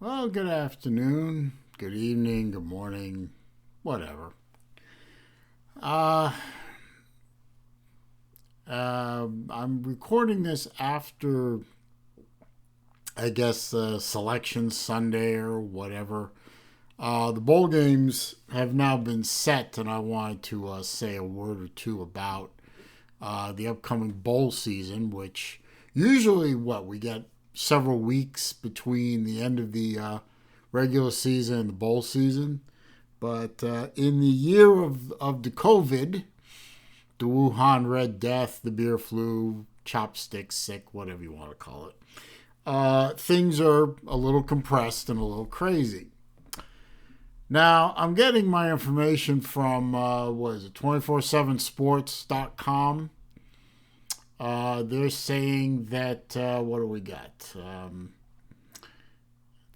Well, good afternoon, good evening, good morning, whatever. Uh, I'm recording this after, I guess, Selection Sunday or whatever. The bowl games have now been set, and I wanted to say a word or two about the upcoming bowl season, which usually, we get several weeks between the end of the regular season and the bowl season. But in the year of the COVID, the Wuhan Red Death, the beer flu, chopstick sick, whatever you want to call it, things are a little compressed and a little crazy. Now, I'm getting my information from, 247sports.com. They're saying that, what do we got?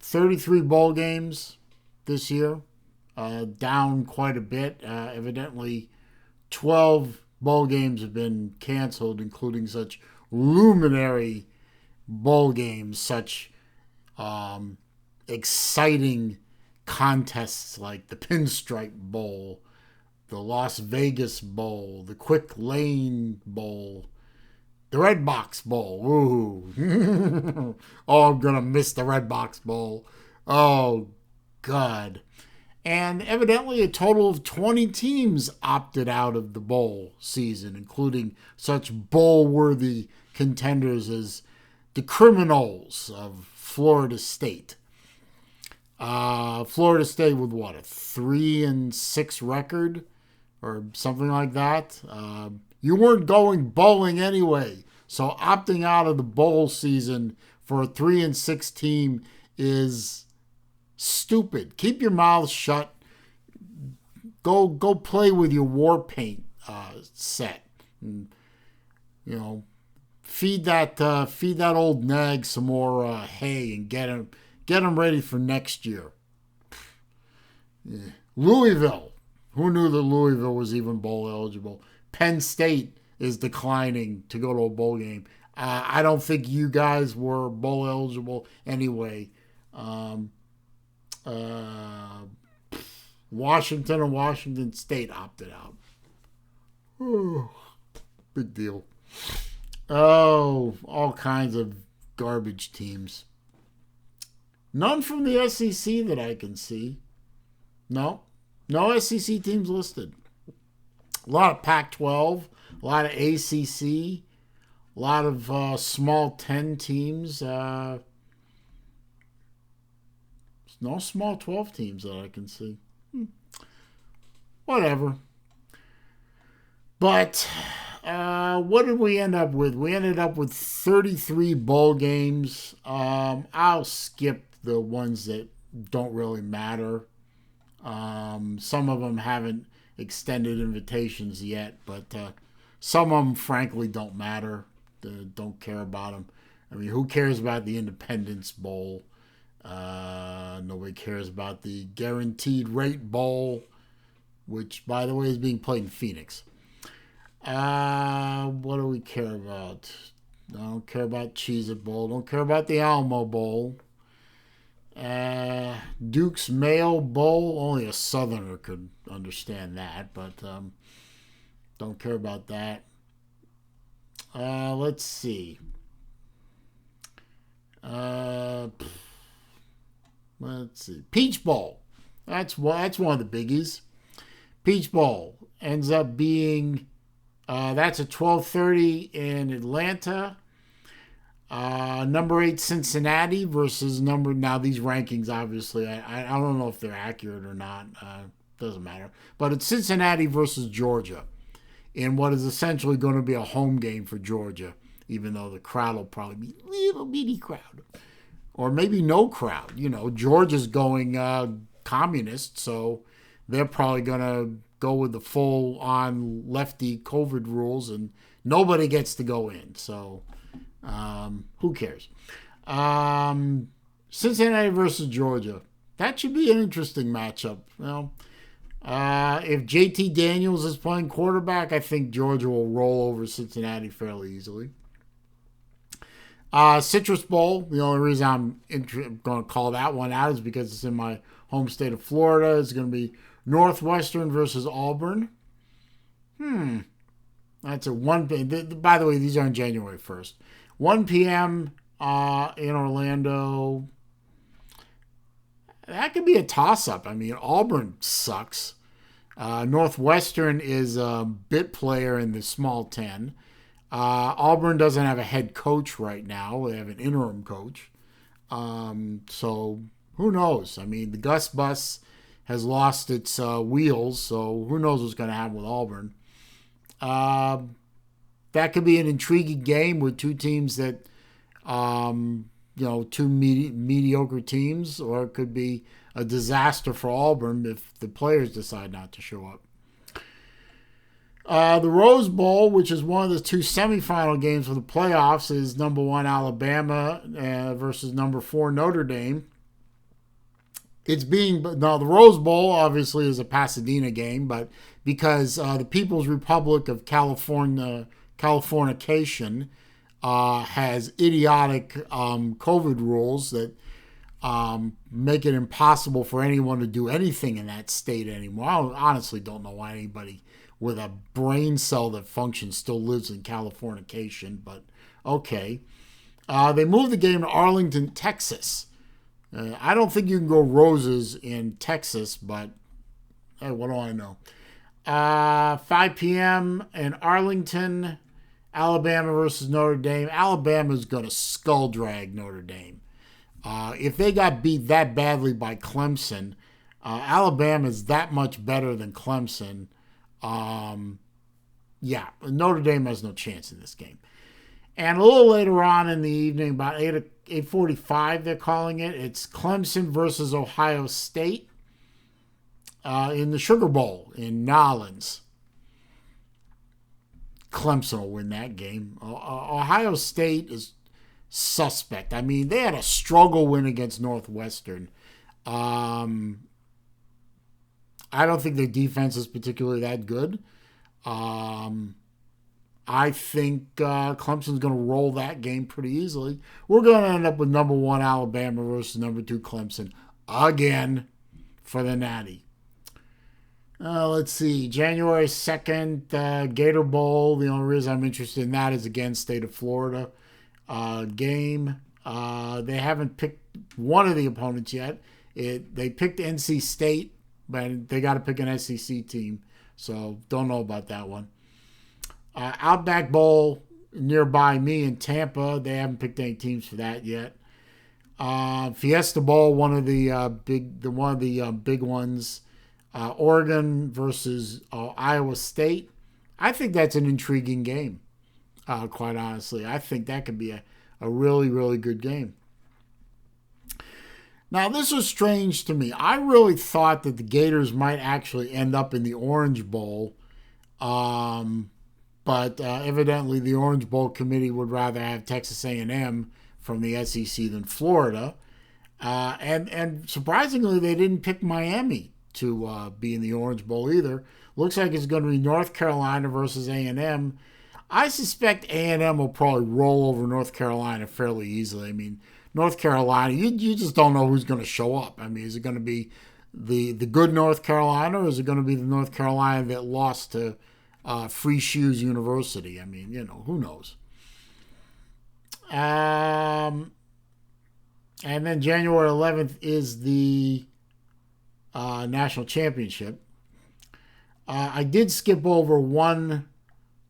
33 bowl games this year, down quite a bit. Evidently, 12 bowl games have been canceled, including such luminary bowl games, such exciting contests like the Pinstripe Bowl, the Las Vegas Bowl, the Quick Lane Bowl, the Red Box Bowl. Ooh. Oh, I'm going to miss the Red Box Bowl. Oh, God. And evidently, a total of 20 teams opted out of the bowl season, including such bowl worthy contenders as the Criminals of Florida State. Florida State with what, a 3-6 record or something like that. You weren't going bowling anyway, so opting out of the bowl season for a 3-6 team is stupid. Keep your mouth shut. Go play with your war paint set. And, feed that old nag some more hay and get him ready for next year. Yeah. Louisville. Who knew that Louisville was even bowl eligible? Penn State is declining to go to a bowl game. I don't think you guys were bowl eligible anyway. Washington and Washington State opted out. Oh, big deal. Oh, all kinds of garbage teams. None from the SEC that I can see. No SEC teams listed. A lot of Pac-12, a lot of ACC, a lot of small 10 teams. No small 12 teams that I can see. Whatever. But what did we end up with? We ended up with 33 bowl games. I'll skip the ones that don't really matter. Some of them haven't extended invitations yet, but some of them, frankly, don't matter. Don't care about them. I mean, who cares about the Independence Bowl? Nobody cares about the Guaranteed Rate Bowl, which, by the way, is being played in Phoenix. What do we care about? I don't care about Cheez-It Bowl. Don't care about the Alamo Bowl. Duke's Mayo Bowl. Only a Southerner could understand that, but don't care about that. Let's see. Let's see. Peach Bowl. That's one of the biggies. Peach Bowl ends up being that's at 12:30 in Atlanta. Number 8 Cincinnati versus now these rankings obviously I don't know if they're accurate or not. Doesn't matter. But it's Cincinnati versus Georgia in what is essentially going to be a home game for Georgia, even though the crowd will probably be a little bitty crowd. Or maybe no crowd. Georgia's going communist, so they're probably going to go with the full-on lefty COVID rules, and nobody gets to go in. So who cares? Cincinnati versus Georgia. That should be an interesting matchup. If JT Daniels is playing quarterback, I think Georgia will roll over Cincinnati fairly easily. Citrus Bowl. The only reason I'm going to call that one out is because it's in my home state of Florida. It's going to be Northwestern versus Auburn. That's a 1 p.m. By the way, these are on January 1st. 1 p.m. In Orlando. That could be a toss-up. I mean, Auburn sucks. Northwestern is a bit player in the small 10. Auburn doesn't have a head coach right now. They have an interim coach. So who knows? I mean, the Gus Bus has lost its wheels, so who knows what's going to happen with Auburn. That could be an intriguing game with two teams that, two mediocre teams, or it could be a disaster for Auburn if the players decide not to show up. The Rose Bowl, which is one of the two semifinal games for the playoffs, is number 1 Alabama versus number 4 Notre Dame. The Rose Bowl obviously is a Pasadena game, but because the People's Republic of Californication has idiotic COVID rules that make it impossible for anyone to do anything in that state anymore. I honestly don't know why anybody with a brain cell that functions still lives in Californication, but okay. They moved the game to Arlington, Texas. I don't think you can go roses in Texas, but hey, what do I know? 5 p.m. in Arlington, Alabama versus Notre Dame. Alabama's going to skull drag Notre Dame. If they got beat that badly by Clemson, Alabama's that much better than Clemson. Notre Dame has no chance in this game. And a little later on in the evening, about 8:45, they're calling it. It's Clemson versus Ohio State in the Sugar Bowl in Nolens. Clemson will win that game. Ohio State is suspect. I mean, they had a struggle win against Northwestern. I don't think their defense is particularly that good. I think Clemson's going to roll that game pretty easily. We're going to end up with number 1 Alabama versus number 2 Clemson again for the Natty. Let's see. January 2nd, Gator Bowl. The only reason I'm interested in that is against State of Florida game. They haven't picked one of the opponents yet. They picked NC State, but they got to pick an SEC team. So don't know about that one. Outback Bowl nearby me in Tampa. They haven't picked any teams for that yet. Fiesta Bowl, one of the big ones. Oregon versus Iowa State. I think that's an intriguing game. Quite honestly, I think that could be a really, really good game. Now, this was strange to me. I really thought that the Gators might actually end up in the Orange Bowl. But evidently the Orange Bowl committee would rather have Texas A&M from the SEC than Florida. And surprisingly, they didn't pick Miami to be in the Orange Bowl either. Looks like it's going to be North Carolina versus A&M. I suspect A&M will probably roll over North Carolina fairly easily. I mean, North Carolina, you just don't know who's going to show up. I mean, is it going to be the good North Carolina, or is it going to be the North Carolina that lost to Free Shoes University? I mean, who knows? And then January 11th is the national championship. I did skip over one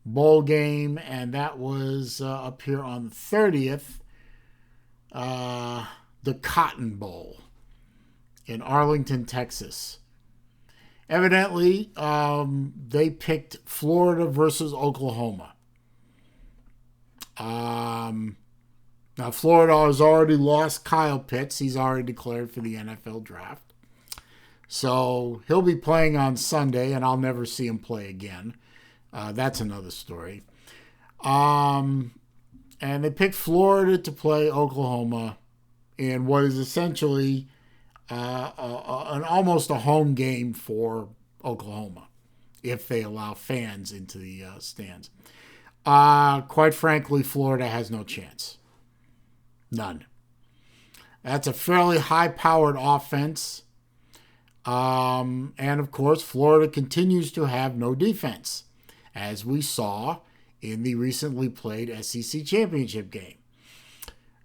bowl game, and that was up here on the 30th, the Cotton Bowl in Arlington, Texas. Evidently, they picked Florida versus Oklahoma. Now, Florida has already lost Kyle Pitts. He's already declared for the NFL draft. So he'll be playing on Sunday, and I'll never see him play again. That's another story. And they picked Florida to play Oklahoma in what is essentially almost a home game for Oklahoma, if they allow fans into the stands. Quite frankly, Florida has no chance. None. That's a fairly high-powered offense. And, of course, Florida continues to have no defense, as we saw in the recently played SEC championship game,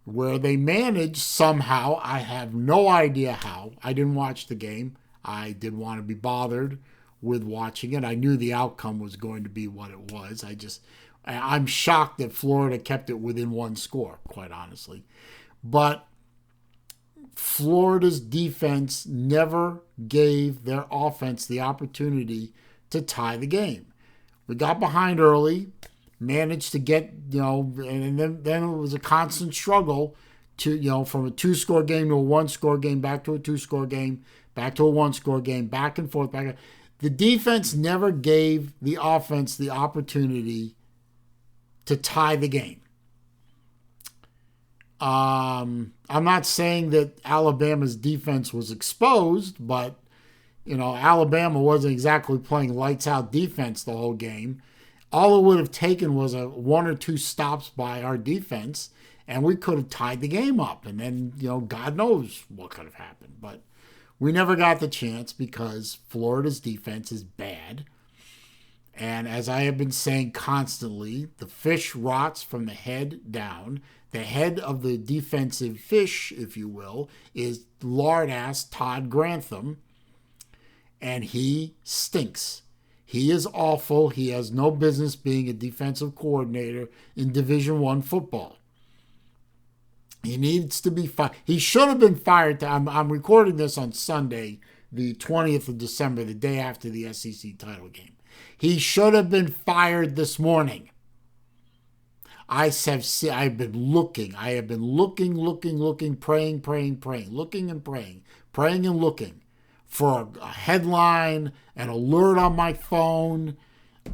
where they managed somehow, I have no idea how. I didn't watch the game. I didn't want to be bothered with watching it. I knew the outcome was going to be what it was. I'm shocked that Florida kept it within one score, quite honestly. But Florida's defense never gave their offense the opportunity to tie the game. We got behind early, managed to get, and then it was a constant struggle to, from a 2-score game to a 1-score game, back to a 2-score game, back to a 1-score game, back and forth. The defense never gave the offense the opportunity to tie the game. I'm not saying that Alabama's defense was exposed, but, Alabama wasn't exactly playing lights-out defense the whole game. All it would have taken was a 1 or 2 stops by our defense, and we could have tied the game up. And then, God knows what could have happened. But we never got the chance because Florida's defense is bad. And as I have been saying constantly, the fish rots from the head down. The head of the defensive fish, if you will, is lard-ass Todd Grantham, and he stinks. He is awful. He has no business being a defensive coordinator in Division I football. He needs to be fired. He should have been fired. I'm recording this on Sunday, the 20th of December, the day after the SEC title game. He should have been fired this morning. I've been looking, praying, looking and praying for a headline, an alert on my phone,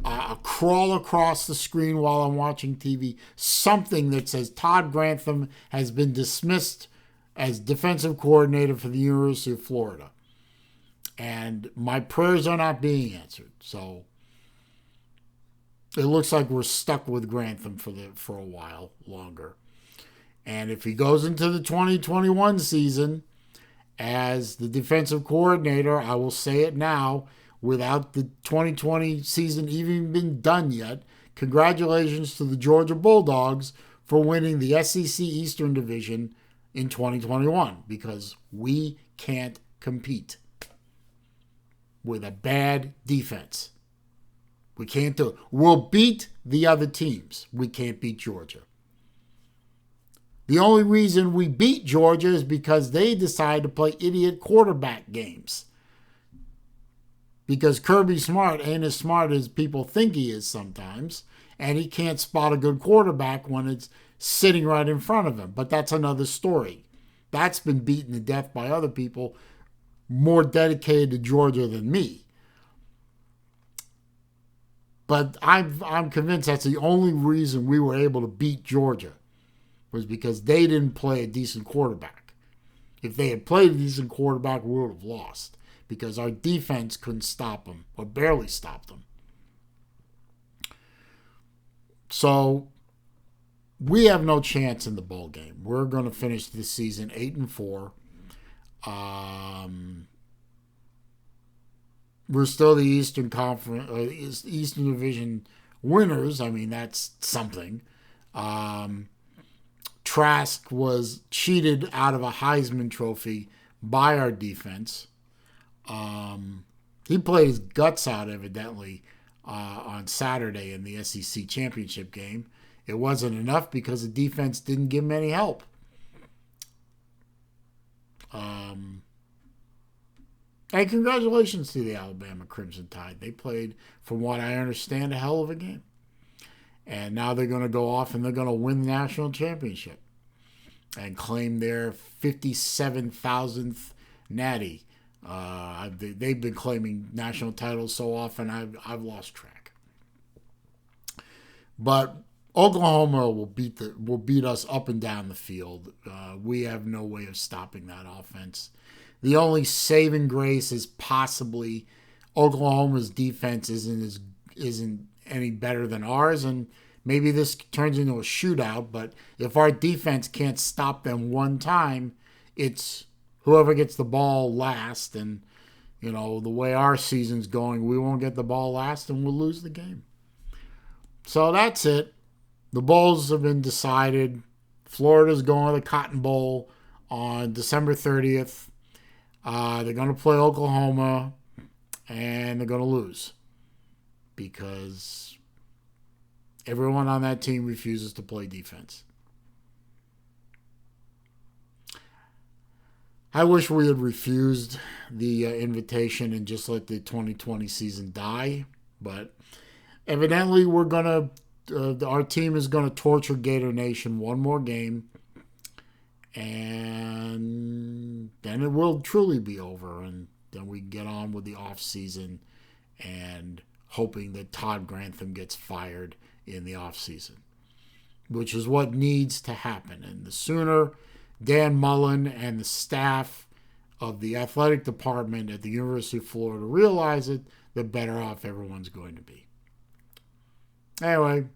a crawl across the screen while I'm watching TV, something that says Todd Grantham has been dismissed as defensive coordinator for the University of Florida. And my prayers are not being answered. So it looks like we're stuck with Grantham for a while longer. And if he goes into the 2021 season as the defensive coordinator, I will say it now, without the 2020 season even been done yet, congratulations to the Georgia Bulldogs for winning the SEC Eastern Division in 2021, because we can't compete with a bad defense. We can't do it. We'll beat the other teams. We can't beat Georgia. The only reason we beat Georgia is because they decide to play idiot quarterback games. Because Kirby Smart ain't as smart as people think he is sometimes, and he can't spot a good quarterback when it's sitting right in front of him. But that's another story. That's been beaten to death by other people more dedicated to Georgia than me. But I'm convinced that's the only reason we were able to beat Georgia, was because they didn't play a decent quarterback. If they had played a decent quarterback, we would have lost, because our defense couldn't stop them, or barely stopped them. So we have no chance in the bowl game. We're going to finish this season 8-4. We're still the Eastern Conference, Eastern Division winners. I mean, that's something. Trask was cheated out of a Heisman Trophy by our defense. He played his guts out, evidently, on Saturday in the SEC championship game. It wasn't enough because the defense didn't give him any help. And congratulations to the Alabama Crimson Tide. They played, from what I understand, a hell of a game. And now they're going to go off and they're going to win the national championship and claim their 57,000th natty. They've been claiming national titles so often I've lost track. But Oklahoma will beat us up and down the field. We have no way of stopping that offense. The only saving grace is possibly Oklahoma's defense isn't any better than ours, and Maybe this turns into a shootout, but if our defense can't stop them one time, it's whoever gets the ball last. And, the way our season's going, we won't get the ball last and we'll lose the game. So that's it. The bowls have been decided. Florida's going to the Cotton Bowl on December 30th. They're going to play Oklahoma, and they're going to lose because everyone on that team refuses to play defense. I wish we had refused the invitation and just let the 2020 season die, but evidently our team is going to torture Gator Nation one more game, and then it will truly be over, and then we get on with the off season and hoping that Todd Grantham gets fired in the off season, which is what needs to happen. And the sooner Dan Mullen and the staff of the athletic department at the University of Florida realize it, the better off everyone's going to be. Anyway,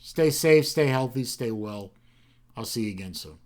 stay safe, stay healthy, stay well. I'll see you again soon.